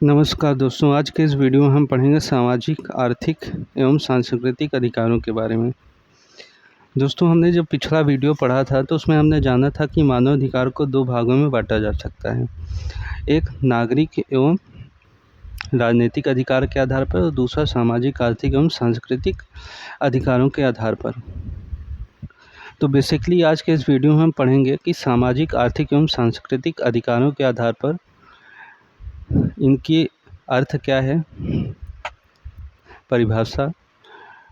नमस्कार दोस्तों, आज के इस वीडियो में हम पढ़ेंगे सामाजिक, आर्थिक एवं सांस्कृतिक अधिकारों के बारे में। दोस्तों, हमने जब पिछला वीडियो पढ़ा था तो उसमें हमने जाना था कि मानव अधिकार को दो भागों में बांटा जा सकता है। एक नागरिक एवं राजनीतिक अधिकार के आधार पर और दूसरा सामाजिक, आर्थिक एवं सांस्कृतिक अधिकारों के आधार पर। तो बेसिकली आज के इस वीडियो में हम पढ़ेंगे कि सामाजिक, आर्थिक एवं सांस्कृतिक अधिकारों के आधार पर इनकी अर्थ क्या है, परिभाषा,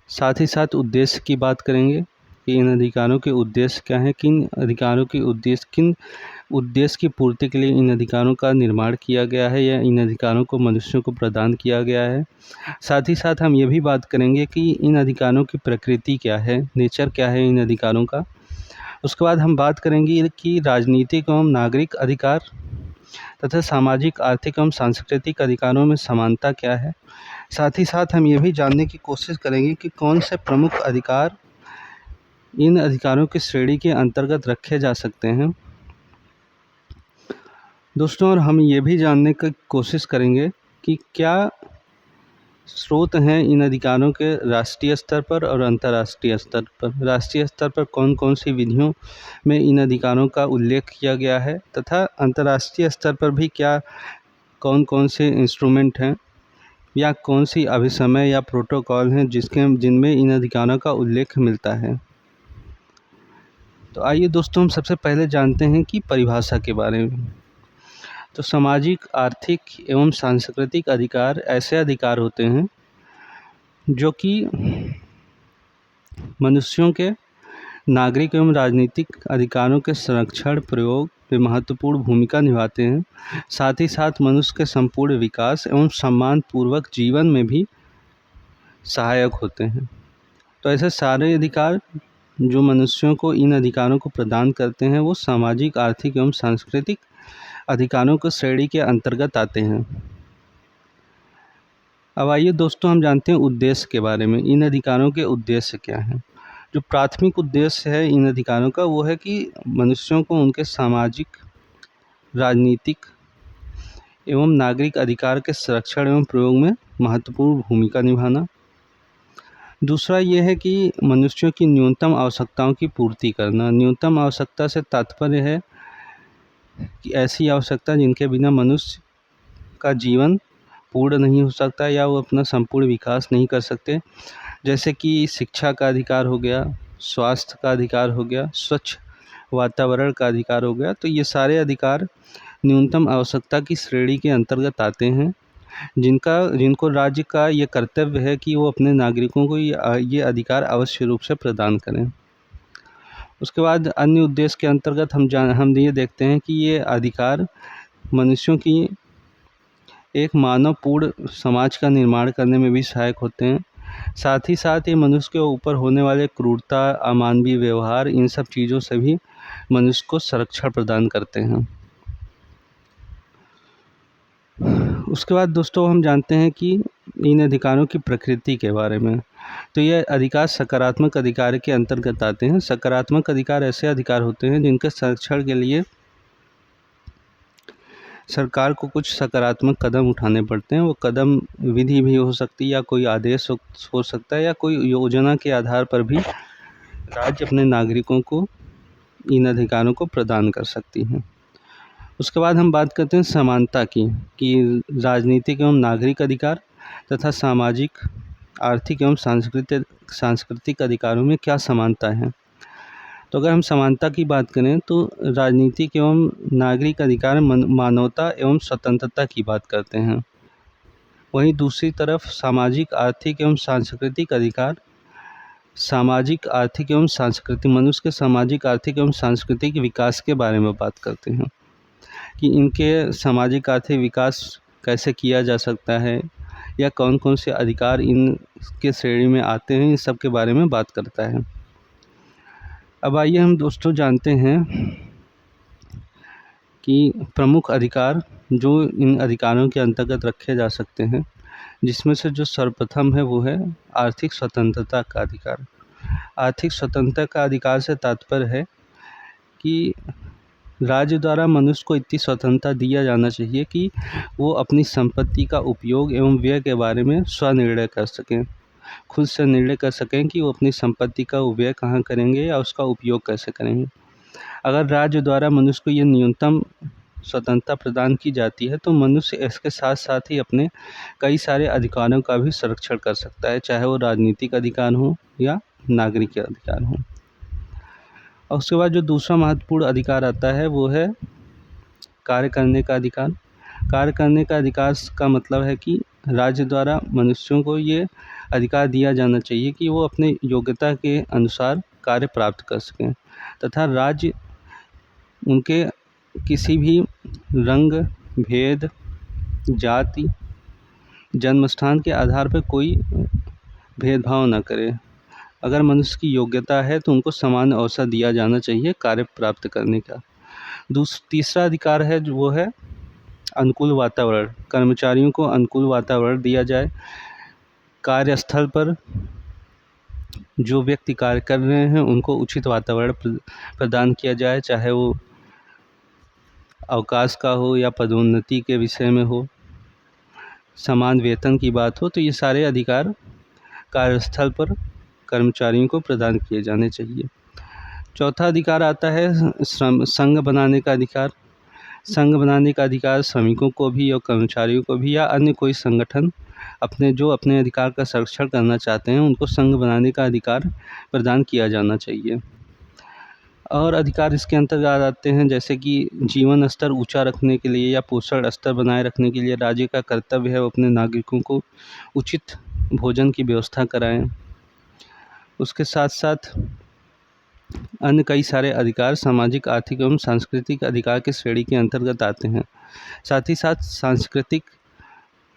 साथ ही साथ उद्देश्य की बात करेंगे कि इन अधिकारों के उद्देश्य क्या हैं, किन उद्देश्य की पूर्ति के लिए इन अधिकारों का निर्माण किया गया है या इन अधिकारों को मनुष्यों को प्रदान किया गया है। साथ ही साथ हम ये भी बात करेंगे कि इन अधिकारों की प्रकृति क्या है, नेचर क्या है इन अधिकारों का। उसके बाद हम बात करेंगे कि राजनीतिक एवं नागरिक अधिकार तथा सामाजिक, आर्थिक एवं सांस्कृतिक अधिकारों में समानता क्या है। साथ ही साथ हम ये भी जानने की कोशिश करेंगे कि कौन से प्रमुख अधिकार इन अधिकारों की श्रेणी के अंतर्गत रखे जा सकते हैं। दोस्तों, और हम ये भी जानने की कोशिश करेंगे कि क्या स्रोत हैं इन अधिकारों के राष्ट्रीय स्तर पर और अंतर्राष्ट्रीय स्तर पर। राष्ट्रीय स्तर पर कौन कौन सी विधियों में इन अधिकारों का उल्लेख किया गया है तथा अंतर्राष्ट्रीय स्तर पर भी क्या कौन कौन से इंस्ट्रूमेंट हैं या कौन सी अभिसमय या प्रोटोकॉल हैं जिनमें इन अधिकारों का उल्लेख मिलता है। तो आइए दोस्तों, हम सबसे पहले जानते हैं कि परिभाषा के बारे में। तो सामाजिक, आर्थिक एवं सांस्कृतिक अधिकार ऐसे अधिकार होते हैं जो कि मनुष्यों के नागरिक एवं राजनीतिक अधिकारों के संरक्षण, प्रयोग में महत्वपूर्ण भूमिका निभाते हैं। साथ ही साथ मनुष्य के संपूर्ण विकास एवं सम्मानपूर्वक जीवन में भी सहायक होते हैं। तो ऐसे सारे अधिकार जो मनुष्यों को इन अधिकारों को प्रदान करते हैं वो सामाजिक, आर्थिक एवं सांस्कृतिक अधिकारों की श्रेणी के अंतर्गत आते हैं। अब आइए दोस्तों, हम जानते हैं उद्देश्य के बारे में। इन अधिकारों के उद्देश्य क्या हैं। जो प्राथमिक उद्देश्य है इन अधिकारों का वो है कि मनुष्यों को उनके सामाजिक, राजनीतिक एवं नागरिक अधिकार के संरक्षण एवं प्रयोग में महत्वपूर्ण भूमिका निभाना। दूसरा ये है कि मनुष्यों की न्यूनतम आवश्यकताओं की पूर्ति करना। न्यूनतम आवश्यकता से तात्पर्य है कि ऐसी आवश्यकता जिनके बिना मनुष्य का जीवन पूर्ण नहीं हो सकता या वो अपना संपूर्ण विकास नहीं कर सकते, जैसे कि शिक्षा का अधिकार हो गया, स्वास्थ्य का अधिकार हो गया, स्वच्छ वातावरण का अधिकार हो गया। तो ये सारे अधिकार न्यूनतम आवश्यकता की श्रेणी के अंतर्गत आते हैं, जिनको राज्य का ये कर्तव्य है कि वो अपने नागरिकों को ये अधिकार अवश्य रूप से प्रदान करें। उसके बाद अन्य उद्देश्य के अंतर्गत हम ये देखते हैं कि ये अधिकार मनुष्यों की एक मानवपूर्ण समाज का निर्माण करने में भी सहायक होते हैं। साथ ही साथ ये मनुष्य के ऊपर होने वाले क्रूरता, अमानवीय व्यवहार, इन सब चीज़ों से भी मनुष्य को संरक्षण प्रदान करते हैं। उसके बाद दोस्तों, हम जानते हैं कि इन अधिकारों की प्रकृति के बारे में। तो ये अधिकार सकारात्मक अधिकार के अंतर्गत आते हैं। सकारात्मक अधिकार ऐसे अधिकार होते हैं जिनके संरक्षण के लिए सरकार को कुछ सकारात्मक कदम उठाने पड़ते हैं। वो कदम विधि भी हो सकती है या कोई आदेश हो सकता है या कोई योजना के आधार पर भी राज्य अपने नागरिकों को इन अधिकारों को प्रदान कर सकती हैं। उसके बाद हम बात करते हैं समानता की, कि राजनीतिक एवं नागरिक अधिकार तथा सामाजिक, आर्थिक एवं सांस्कृतिक अधिकारों में क्या समानता है। तो अगर हम समानता की बात करें तो राजनीतिक एवं नागरिक अधिकार मानवता एवं स्वतंत्रता की बात करते हैं। वहीं दूसरी तरफ सामाजिक, आर्थिक एवं सांस्कृतिक अधिकार सामाजिक, आर्थिक एवं सांस्कृतिक, मनुष्य के सामाजिक, आर्थिक एवं सांस्कृतिक विकास के बारे में बात करते हैं कि इनके सामाजिक, आर्थिक विकास कैसे किया जा सकता है या कौन कौन से अधिकार इनके श्रेणी में आते हैं, इन सब के बारे में बात करता है। अब आइए हम दोस्तों जानते हैं कि प्रमुख अधिकार जो इन अधिकारों के अंतर्गत रखे जा सकते हैं, जिसमें से जो सर्वप्रथम है वो है आर्थिक स्वतंत्रता का अधिकार। आर्थिक स्वतंत्रता का अधिकार से तात्पर्य है कि राज्य द्वारा मनुष्य को इतनी स्वतंत्रता दिया जाना चाहिए कि वो अपनी संपत्ति का उपयोग एवं व्यय के बारे में स्वनिर्णय कर सकें, खुद से निर्णय कर सकें कि वो अपनी संपत्ति का व्यय कहाँ करेंगे या उसका उपयोग कैसे करेंगे। अगर राज्य द्वारा मनुष्य को ये न्यूनतम स्वतंत्रता प्रदान की जाती है तो मनुष्य इसके साथ साथ ही अपने कई सारे अधिकारों का भी संरक्षण कर सकता है, चाहे वो राजनीतिक अधिकार हो या नागरिक अधिकार हो। और उसके बाद जो दूसरा महत्वपूर्ण अधिकार आता है वो है कार्य करने का अधिकार। कार्य करने का अधिकार का मतलब है कि राज्य द्वारा मनुष्यों को ये अधिकार दिया जाना चाहिए कि वो अपने योग्यता के अनुसार कार्य प्राप्त कर सकें तथा राज्य उनके किसी भी रंग, भेद, जाति, जन्म स्थान के आधार पर कोई भेदभाव न करे। अगर मनुष्य की योग्यता है तो उनको समान अवसर दिया जाना चाहिए कार्य प्राप्त करने का। तीसरा अधिकार है जो वो है अनुकूल वातावरण। कर्मचारियों को अनुकूल वातावरण दिया जाए। कार्यस्थल पर जो व्यक्ति कार्य कर रहे हैं उनको उचित वातावरण प्रदान किया जाए, चाहे वो अवकाश का हो या पदोन्नति के विषय में हो, समान वेतन की बात हो, तो ये सारे अधिकार कार्यस्थल पर कर्मचारियों को प्रदान किए जाने चाहिए। चौथा अधिकार आता है संघ बनाने का अधिकार। संघ बनाने का अधिकार श्रमिकों को भी और कर्मचारियों को भी या अन्य कोई संगठन अपने अधिकार का संरक्षण करना चाहते हैं उनको संघ बनाने का अधिकार प्रदान किया जाना चाहिए। और अधिकार इसके अंतर्गत आते हैं जैसे कि जीवन स्तर ऊंचा रखने के लिए या पोषण स्तर बनाए रखने के लिए राज्य का कर्तव्य है वो अपने नागरिकों को उचित भोजन की व्यवस्था कराएं। उसके साथ साथ अन्य कई सारे अधिकार सामाजिक, आर्थिक एवं सांस्कृतिक अधिकार की श्रेणी के अंतर्गत आते हैं। साथ ही साथ सांस्कृतिक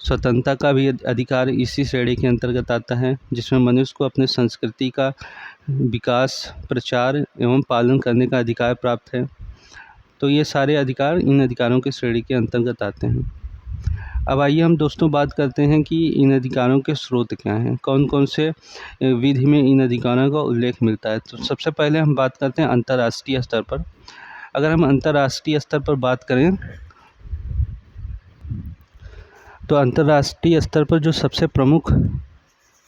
स्वतंत्रता का भी अधिकार इसी श्रेणी के अंतर्गत आता है, जिसमें मनुष्य को अपने संस्कृति का विकास, प्रचार एवं पालन करने का अधिकार प्राप्त है। तो ये सारे अधिकार इन अधिकारों की श्रेणी के अंतर्गत आते हैं। अब आइए हम दोस्तों बात करते हैं कि इन अधिकारों के स्रोत क्या हैं, कौन कौन से विधि में इन अधिकारों का उल्लेख मिलता है। तो सबसे पहले हम बात करते हैं अंतर्राष्ट्रीय स्तर पर। अगर हम अंतर्राष्ट्रीय स्तर पर बात करें तो अंतर्राष्ट्रीय स्तर पर जो सबसे प्रमुख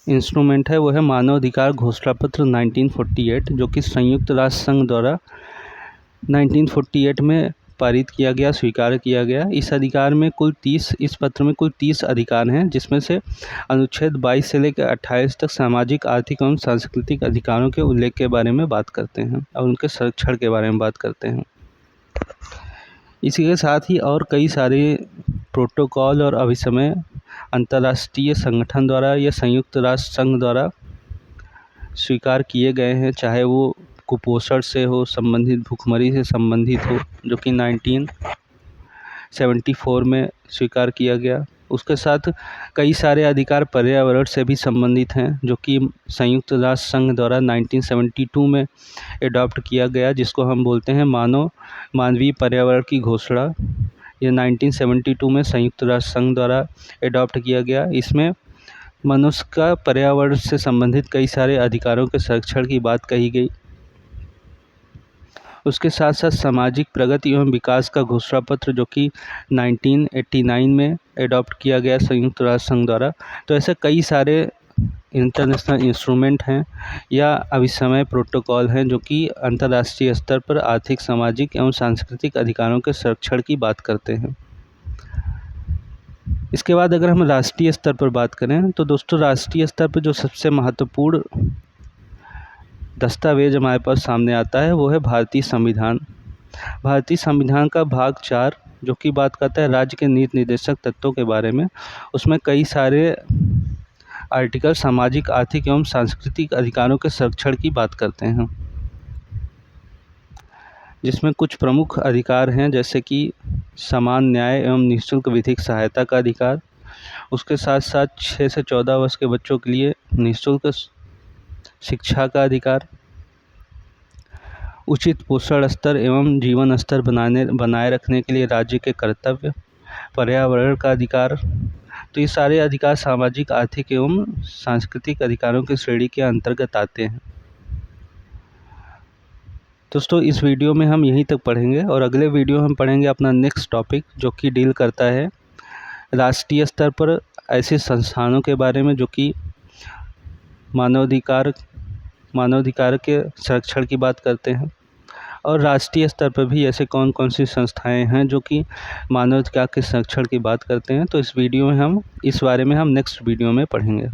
इंस्ट्रूमेंट है वो है मानव अधिकार घोषणा पत्र 1948, जो कि संयुक्त राष्ट्र संघ द्वारा 1948 में पारित किया गया, स्वीकार किया गया। इस पत्र में कुल 30 अधिकार हैं, जिसमें से अनुच्छेद 22 से लेकर 28 तक सामाजिक, आर्थिक एवं सांस्कृतिक अधिकारों के उल्लेख के बारे में बात करते हैं और उनके संरक्षण के बारे में बात करते हैं। इसी के साथ ही और कई सारे प्रोटोकॉल और अभिसमय अंतर्राष्ट्रीय संगठन द्वारा या संयुक्त राष्ट्र संघ द्वारा स्वीकार किए गए हैं, चाहे वो कुपोषण से हो संबंधित, भूखमरी से संबंधित हो, जो कि 1974 में स्वीकार किया गया। उसके साथ कई सारे अधिकार पर्यावरण से भी संबंधित हैं, जो कि संयुक्त राष्ट्र संघ द्वारा 1972 में एडॉप्ट किया गया, जिसको हम बोलते हैं मानवीय पर्यावरण की घोषणा। ये 1972 में संयुक्त राष्ट्र संघ द्वारा एडॉप्ट किया गया। इसमें मनुष्य का पर्यावरण से संबंधित कई सारे अधिकारों के संरक्षण की बात कही गई। उसके साथ साथ सामाजिक प्रगति एवं विकास का घोषणा पत्र, जो कि 1989 में एडॉप्ट किया गया संयुक्त राष्ट्र संघ द्वारा। तो ऐसे कई सारे इंटरनेशनल इंस्ट्रूमेंट हैं या अभिसमय प्रोटोकॉल हैं, जो कि अंतर्राष्ट्रीय स्तर पर आर्थिक, सामाजिक एवं सांस्कृतिक अधिकारों के संरक्षण की बात करते हैं। इसके बाद अगर हम राष्ट्रीय स्तर पर बात करें तो दोस्तों राष्ट्रीय स्तर पर जो सबसे महत्वपूर्ण दस्तावेज हमारे पास सामने आता है वो है भारतीय संविधान। भारतीय संविधान का भाग 4 जो कि बात करता है राज्य के नीति निर्देशक तत्वों के बारे में। उसमें कई सारे आर्टिकल सामाजिक, आर्थिक एवं सांस्कृतिक अधिकारों के संरक्षण की बात करते हैं, जिसमें कुछ प्रमुख अधिकार हैं जैसे कि समान न्याय एवं निःशुल्क विधिक सहायता का अधिकार। उसके साथ साथ 6 से 14 वर्ष के बच्चों के लिए निःशुल्क शिक्षा का अधिकार, उचित पोषण स्तर एवं जीवन स्तर बनाए रखने के लिए राज्य के कर्तव्य, पर्यावरण का अधिकार। तो ये सारे अधिकार सामाजिक, आर्थिक एवं सांस्कृतिक अधिकारों की श्रेणी के अंतर्गत आते हैं। दोस्तों इस वीडियो में हम यहीं तक पढ़ेंगे और अगले वीडियो हम पढ़ेंगे अपना नेक्स्ट टॉपिक, जो कि डील करता है राष्ट्रीय स्तर पर ऐसे संस्थानों के बारे में जो कि मानवाधिकार के संरक्षण की बात करते हैं, और राष्ट्रीय स्तर पर भी ऐसे कौन कौन सी संस्थाएं हैं जो कि मानवाधिकार के संरक्षण की बात करते हैं। तो इस वीडियो में हम इस बारे में हम नेक्स्ट वीडियो में पढ़ेंगे।